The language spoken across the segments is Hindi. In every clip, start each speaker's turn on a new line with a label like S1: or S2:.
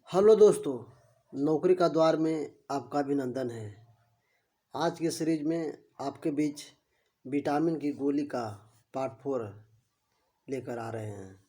S1: हेलो दोस्तों, नौकरी का द्वार में आपका अभिनंदन है। आज की सीरीज में आपके बीच विटामिन की गोली का पार्ट 4 लेकर आ रहे हैं।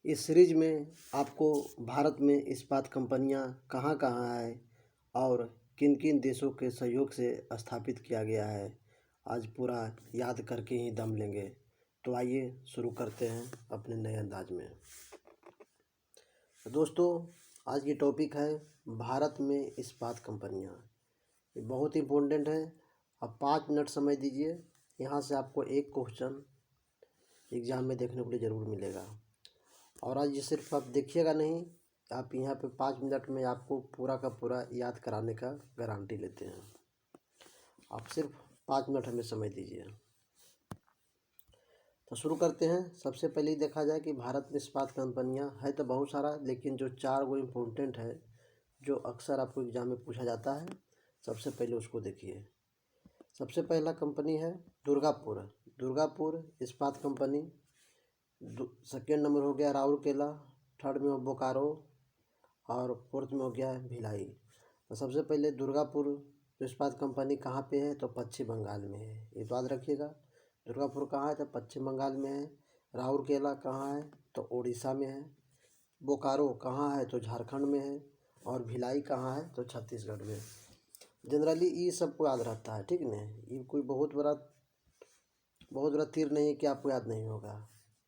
S1: इस सीरीज में आपको भारत में इस्पात कंपनियां कहां कहां है और किन किन देशों के सहयोग से स्थापित किया गया है, आज पूरा याद करके ही दम लेंगे। तो आइए शुरू करते हैं अपने नए अंदाज में। दोस्तों, आज की टॉपिक है भारत में इस्पात कंपनियां। ये बहुत इम्पोर्टेंट है। अब 5 मिनट समय दीजिए। यहाँ से आपको एक क्वेश्चन एग्ज़ाम में देखने के लिए ज़रूर मिलेगा। और आज ये सिर्फ आप देखिएगा नहीं, आप यहाँ पे 5 मिनट में आपको पूरा का पूरा याद कराने का गारंटी लेते हैं। आप सिर्फ 5 मिनट हमें समय दीजिए। तो शुरू करते हैं। सबसे पहले देखा जाए कि भारत में इस्पात कंपनियां है तो बहुत सारा, लेकिन जो 4 वो इम्पोर्टेंट है जो अक्सर आपको एग्ज़ाम में पूछा जाता है, सबसे पहले उसको देखिए। सबसे पहला कंपनी है दुर्गापुर इस्पात कंपनी। सेकेंड नंबर हो गया राउरकेला, थर्ड में हो बोकारो और फोर्थ में हो गया भिलाई। तो सबसे पहले दुर्गापुर इस्पात कंपनी कहाँ पे है? तो पश्चिम बंगाल में है। ये तो याद रखिएगा। दुर्गापुर कहाँ है? तो पश्चिम बंगाल में है। राउरकेला कहाँ है? तो उड़ीसा में है। बोकारो कहाँ है? तो झारखंड में है। और भिलाई कहाँ है? तो छत्तीसगढ़ में। जनरली ये सबको याद रहता है, ठीक है। ये कोई बहुत बड़ा तीर नहीं है कि आपको याद नहीं होगा।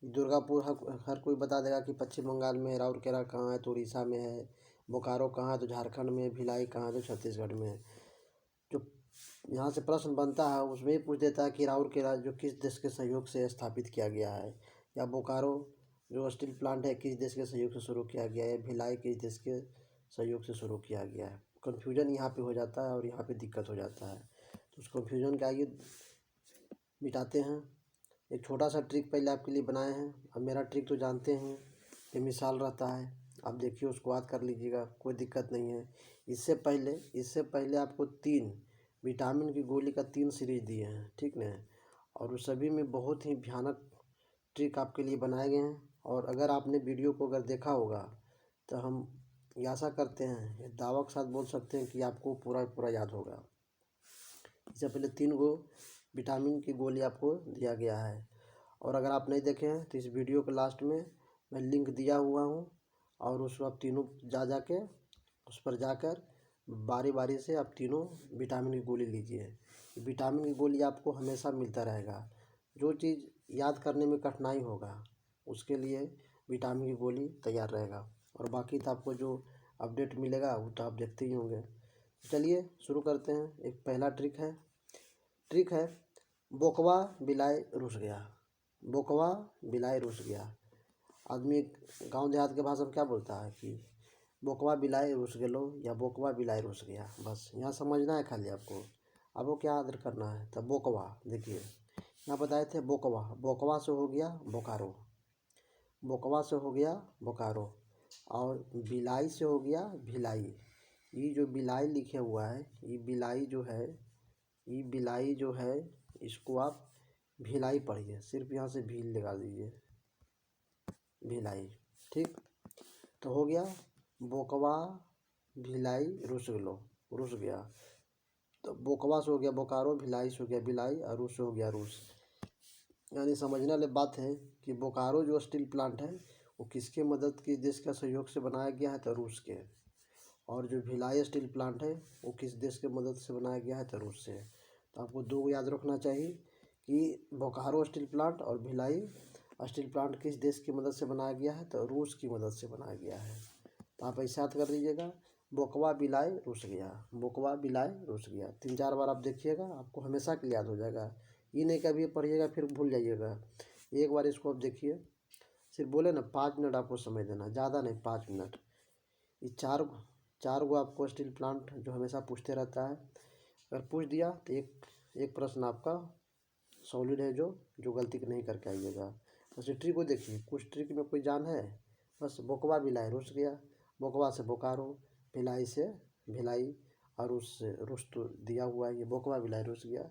S1: दुर्गापुर हर कोई बता देगा कि पश्चिम बंगाल में है। राउरकेला कहाँ है? तो उड़ीसा में है। बोकारो कहाँ है? तो झारखंड में। भिलाई कहाँ है? तो छत्तीसगढ़ में है। जो यहाँ से प्रश्न बनता है उसमें ही पूछ देता है कि राउरकेला जो किस देश के सहयोग से स्थापित किया गया है, या बोकारो जो स्टील प्लांट है किस देश के सहयोग से शुरू किया गया है, भिलाई किस देश के सहयोग से शुरू किया गया है। कन्फ्यूजन यहाँ पे हो जाता है और यहाँ पे दिक्कत हो जाता है। तो उस कन्फ्यूजन का आइए मिटाते हैं। एक छोटा सा ट्रिक पहले आपके लिए बनाए हैं। अब मेरा ट्रिक तो जानते हैं, ये मिसाल रहता है, आप देखिए उसको याद कर लीजिएगा, कोई दिक्कत नहीं है। इससे पहले आपको 3 विटामिन की गोली का 3 सीरीज दिए हैं, ठीक ना। और उस सभी में बहुत ही भयानक ट्रिक आपके लिए बनाए गए हैं। और अगर आपने वीडियो को अगर देखा होगा तो हम ये आशा करते हैं, ये दावा के साथ बोल सकते हैं कि आपको पूरा पूरा याद होगा। इससे पहले 3 गो विटामिन की गोली आपको दिया गया है। और अगर आप नहीं देखे हैं तो इस वीडियो के लास्ट में मैं लिंक दिया हुआ हूँ, और उसको आप तीनों जाके उस पर जाकर बारी बारी से आप तीनों विटामिन की गोली लीजिए। विटामिन की गोली आपको हमेशा मिलता रहेगा। जो चीज़ याद करने में कठिनाई होगा उसके लिए विटामिन की गोली तैयार रहेगा। और बाकी तो आपको जो अपडेट मिलेगा वो तो आप देखते ही होंगे। चलिए शुरू करते हैं। एक पहला ट्रिक है बोकवा बिलाए रुस गया। बोकवा बिलाए रुस गया। आदमी गांव देहात के भाषा में क्या बोलता है कि बोकवा बिलाए रुस गेलो या बोकवा बिलाए रुस गया। बस यहाँ समझना है खाली आपको क्या याद करना है। तो बोकवा, देखिए यहाँ बताए थे बोकवा से हो गया बोकारो, बोकवा से हो गया बोकारो, और बिलाई से हो गया भिलाई। ये जो बिलाई लिखे हुआ है, ये बिलाई जो है इसको आप भिलाई पढ़िए। सिर्फ यहाँ से भील लगा दीजिए, भिलाई, ठीक। तो हो गया बोकवा भिलाई रुस गया। तो बोकवा से हो गया बोकारो, भिलाई से हो गया बिलाई, और रूस से हो गया रूस। यानी समझने वाली बात है कि बोकारो जो स्टील प्लांट है वो किसके मदद, किस देश का सहयोग से बनाया गया है? तो रूस के। और जो भिलाई स्टील प्लांट है वो किस देश के मदद से बनाया गया है? तो रूस से। तो आपको 2 याद रखना चाहिए कि बोकारो स्टील प्लांट और भिलाई स्टील प्लांट किस देश की मदद से बनाया गया है? तो रूस की मदद से बनाया गया है। तो आप ऐसा याद कर लीजिएगा, बोकवा बिलाए रुस गया, बोकवा बिलाए रुस गया। 3-4 बार आप देखिएगा, आपको हमेशा के लिए याद हो जाएगा। ये नहीं कभी पढ़िएगा फिर भूल जाइएगा। एक बार इसको आप देखिए। सिर्फ बोले ना 5 मिनट आपको समय देना, ज़्यादा नहीं, 5 मिनट। ये चार गो आपको स्टील प्लांट जो हमेशा पूछते रहता है, अगर पूछ दिया तो एक प्रश्न आपका सॉलिड है, जो गलती नहीं करके आइएगा। बस ट्रिक को देखिए, कुछ ट्रिक में कोई जान है। बस बोकवा बिलाए रुस गया, बोकवा से बोकारो, भिलाई से भिलाई, और उससे रुस तो दिया हुआ है, ये बोकवा बिलाए रुस गया।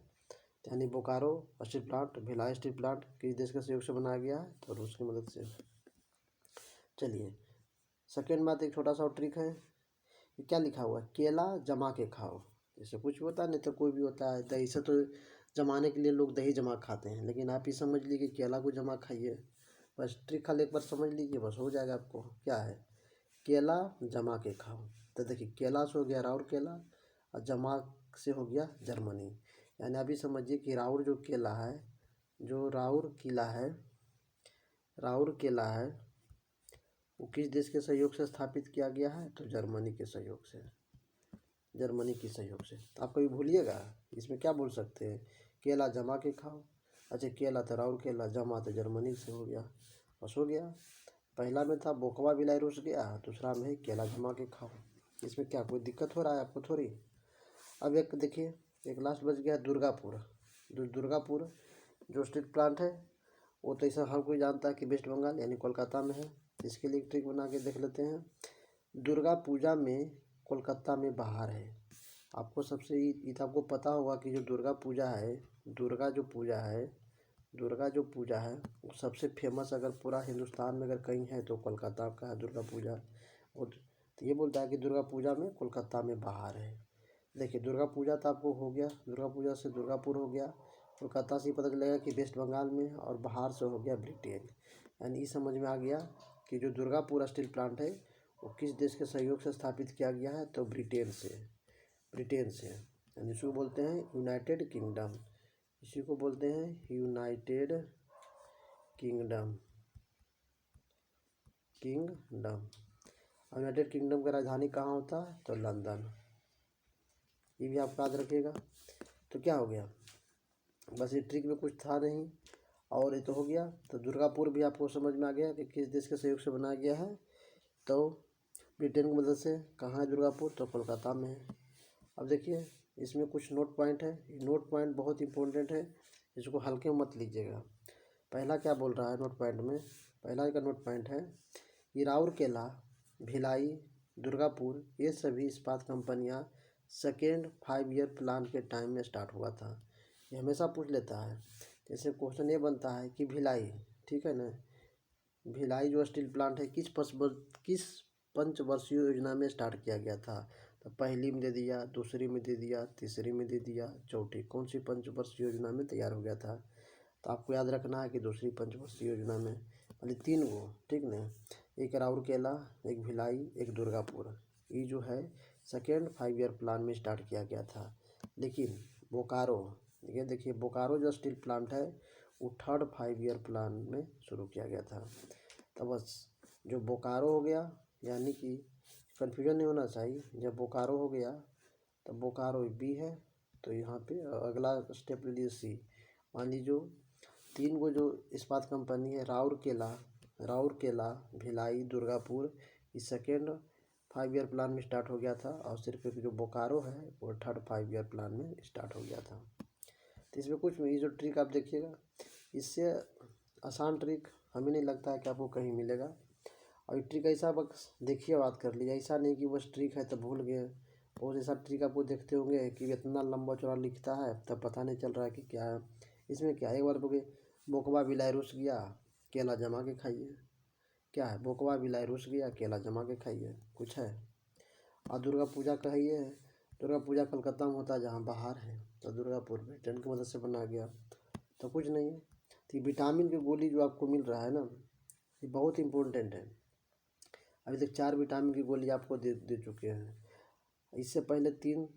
S1: यानी Bokaro steel plant, Bhilai steel plant किस देश के सहयोग से बनाया गया है? तो रूस की मदद से। चलिए सेकेंड बात, एक छोटा सा और ट्रिक है, ये क्या लिखा हुआ है, केला जमा के खाओ। जैसे कुछ भी होता है, नहीं तो कोई भी होता है दही से, तो जमाने के लिए लोग दही जमा खाते हैं, लेकिन आप ही समझ लीजिए केला को जमा खाइए। बस ट्रिक खाली एक बार समझ लीजिए, बस हो जाएगा आपको। क्या है, केला जमा के खाओ। तो देखिए, केला से हो गया राउर केला, और जमा से हो गया जर्मनी। यानी अभी समझिए कि राउर जो केला है, जो राउर किला है, राउर केला है, वो किस देश के सहयोग से स्थापित किया गया है, तो जर्मनी के सहयोग से, जर्मनी की सहयोग से। तो आप कभी भूलिएगा, इसमें क्या बोल सकते हैं, केला जमा के खाओ। अच्छा, केला तो राउर केला, जमा तो जर्मनी से हो गया, बस हो गया। पहला में था बोकवा बिलाई रुस गया, दूसरा में है केला जमा के खाओ। इसमें क्या कोई दिक्कत हो रहा है आपको थोड़ी। अब एक देखिए, एक लास्ट बच गया दुर्गापुर। दुर्गापुर जो स्ट्रीट प्लांट है, वो तो ऐसा हर कोई जानता है कि वेस्ट बंगाल यानी कोलकाता में है। इसके लिए एक ट्रिक बना के देख लेते हैं। दुर्गा पूजा में कोलकाता में बाहर है। आपको सबसे ये तो आपको पता होगा कि जो दुर्गा पूजा है, दुर्गा जो पूजा है, दुर्गा जो पूजा है वो सबसे फेमस अगर पूरा हिंदुस्तान में अगर कहीं है तो कोलकाता का है दुर्गा पूजा। और तो ये बोलता है कि दुर्गा पूजा में कोलकाता में बाहर है। देखिए, दुर्गा पूजा तो आपको हो गया, दुर्गा पूजा से दुर्गापुर हो गया, कोलकाता से ही पता चलेगा कि वेस्ट बंगाल में, और बाहर से हो गया ब्रिटेन। यानी ये समझ में आ गया कि जो दुर्गापुर स्टील प्लांट है वो किस देश के सहयोग से स्थापित किया गया है, तो ब्रिटेन से, ब्रिटेन से। यानी इसको बोलते हैं यूनाइटेड किंगडम, इसी को बोलते हैं United kingdom, kingdom. United kingdom का राजधानी कहाँ होता है, तो लंदन। ये भी आप याद रखिएगा। तो क्या हो गया, बस ये ट्रिक में कुछ था नहीं, और ये तो हो गया। तो दुर्गापुर भी आपको समझ में आ गया कि किस देश के सहयोग से बनाया गया है, तो ब्रिटेन की मदद से। कहाँ है दुर्गापुर, तो कोलकाता में है। अब देखिए, इसमें कुछ नोट पॉइंट है, नोट पॉइंट बहुत इंपॉर्टेंट है, इसको हल्के में मत लीजिएगा। पहला क्या बोल रहा है नोट पॉइंट में, पहला का नोट पॉइंट है कि राउरकेला, भिलाई, दुर्गापुर ये सभी इस्पात कंपनियां सेकेंड 5 ईयर प्लान के टाइम में स्टार्ट हुआ था। ये हमेशा पूछ लेता है। जैसे क्वेश्चन ये बनता है कि भिलाई, ठीक है ना, भिलाई जो स्टील प्लांट है किस पंचवर्षीय योजना में स्टार्ट किया गया था, तो पहली में दे दिया, दूसरी में दे दिया, तीसरी में दे दिया, चौथी कौन सी पंचवर्षीय योजना में तैयार हो गया था। तो आपको याद रखना है कि दूसरी पंचवर्षीय योजना में, मतलब 3 गो, ठीक ना, एक राउरकेला, एक भिलाई, एक दुर्गापुर, ये जो है सेकेंड 5 ईयर प्लान में स्टार्ट किया गया था। लेकिन बोकारो, ये देखिए बोकारो जो स्टील प्लांट है वो थर्ड 5 ईयर प्लान में शुरू किया गया था। तो बस जो बोकारो हो गया, यानी कि कन्फ्यूजन नहीं होना चाहिए, जब बोकारो हो गया तो बोकारो बी है, तो यहाँ पे अगला स्टेप ले लीजिए सी। मान लीजिए जो 3 गो जो इस्पात कंपनी है, राउरकेला, भिलाई, दुर्गापुर, इस सेकेंड 5 ईयर प्लान में स्टार्ट हो गया था, और सिर्फ एक जो बोकारो है वो थर्ड 5 ईयर प्लान में स्टार्ट हो गया था। तो इसमें कुछ ये जो ट्रिक आप देखिएगा, इससे आसान ट्रिक हमें नहीं लगता है कि आपको कहीं मिलेगा। और ये ट्रिक ऐसा बस देखिए, बात कर लीजिए, ऐसा नहीं कि बस ट्रिक है तो भूल गए। बहुत ऐसा ट्रिक आपको देखते होंगे कि इतना लंबा चौड़ा लिखता है तब पता नहीं चल रहा है कि क्या है इसमें। क्या एक बार बोकवा बिलाई रुस गया, केला जमा के खाइए। क्या है, बोकवा बिलाई रुस गया, केला जमा के खाइए, कुछ है। और दुर्गा पूजा कहिए, दुर्गा पूजा कलकत्ता में होता है जहाँ बाहर है, तो दुर्गापुर ब्रिटेन की मदद से बना गया, तो कुछ नहीं है। तो ये विटामिन की गोली जो आपको मिल रहा है ना, ये बहुत इंपॉर्टेंट है। अभी तक 4 विटामिन की गोली आपको दे चुके हैं, इससे पहले 3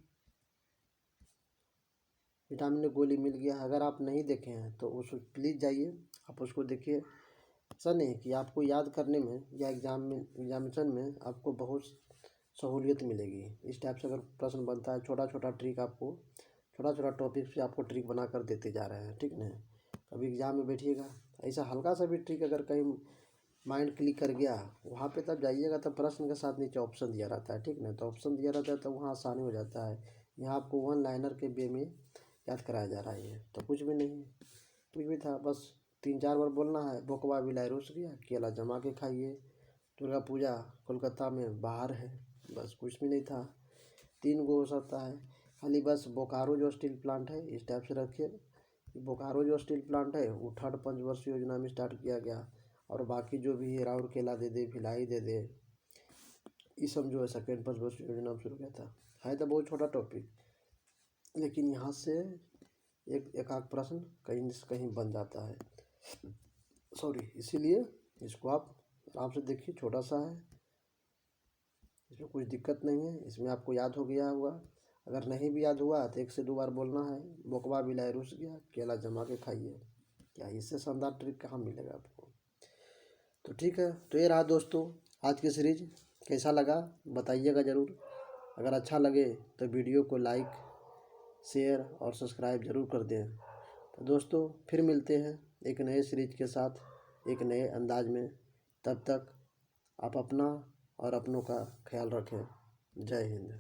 S1: विटामिन की गोली मिल गया। अगर आप नहीं देखे हैं तो उस प्लीज़ जाइए, आप उसको देखिए। ऐसा नहीं कि आपको याद करने में या एग्जामिनेशन में आपको बहुत सहूलियत मिलेगी। इस टाइप से अगर प्रश्न बनता है, छोटा छोटा ट्रिक आपको, छोटा छोटा टॉपिक से आपको ट्रिक बना कर देते जा रहे हैं, ठीक ना। अभी एग्ज़ाम में बैठिएगा, ऐसा हल्का सा भी ट्रिक अगर कहीं माइंड क्लिक कर गया वहाँ पे, तब जाइएगा तो प्रश्न के साथ नीचे ऑप्शन दिया रहता है, ठीक ना, तो ऑप्शन दिया रहता है तो वहाँ आसानी हो जाता है। यहाँ आपको 1 लाइनर के वे में याद कराया जा रहा है, तो कुछ भी नहीं, कुछ भी था, बस 3-4 बार बोलना है। बोकवा बिलाई रुस गया, केला जमा के खाइए, दुर्गा पूजा कोलकाता में बाहर है, बस कुछ भी नहीं था। 3 गो हो सकता है खाली, बस बोकारो जो स्टील प्लांट है इस टाइप से रखिए। बोकारो जो स्टील प्लांट है वो थर्ड पंचवर्षीय योजना में स्टार्ट किया गया, और बाकी जो भी है राउरकेला दे दे, भिलाई दे दे, ये समझो है सेकेंड पंचवर्षीय योजना में शुरू किया था। है तो बहुत छोटा टॉपिक, लेकिन यहाँ से एक आध प्रश्न कहीं से कहीं बन जाता है। सॉरी, इसीलिए इसको आप आराम से देखिए, छोटा सा है, इसमें कुछ दिक्कत नहीं है। इसमें आपको याद हो गया होगा। अगर नहीं भी याद हुआ तो 1 से 2 बार बोलना है। बोकवा बिलाए रुस गया, केला जमा के खाइए। क्या इससे शानदार ट्रिक कहाँ मिलेगा आपको। तो ठीक है, तो ये रहा दोस्तों आज की सीरीज। कैसा लगा बताइएगा ज़रूर। अगर अच्छा लगे तो वीडियो को लाइक, शेयर और सब्सक्राइब ज़रूर कर दें। तो दोस्तों फिर मिलते हैं एक नए सीरीज के साथ, एक नए अंदाज में। तब तक आप अपना और अपनों का ख्याल रखें। जय हिंद।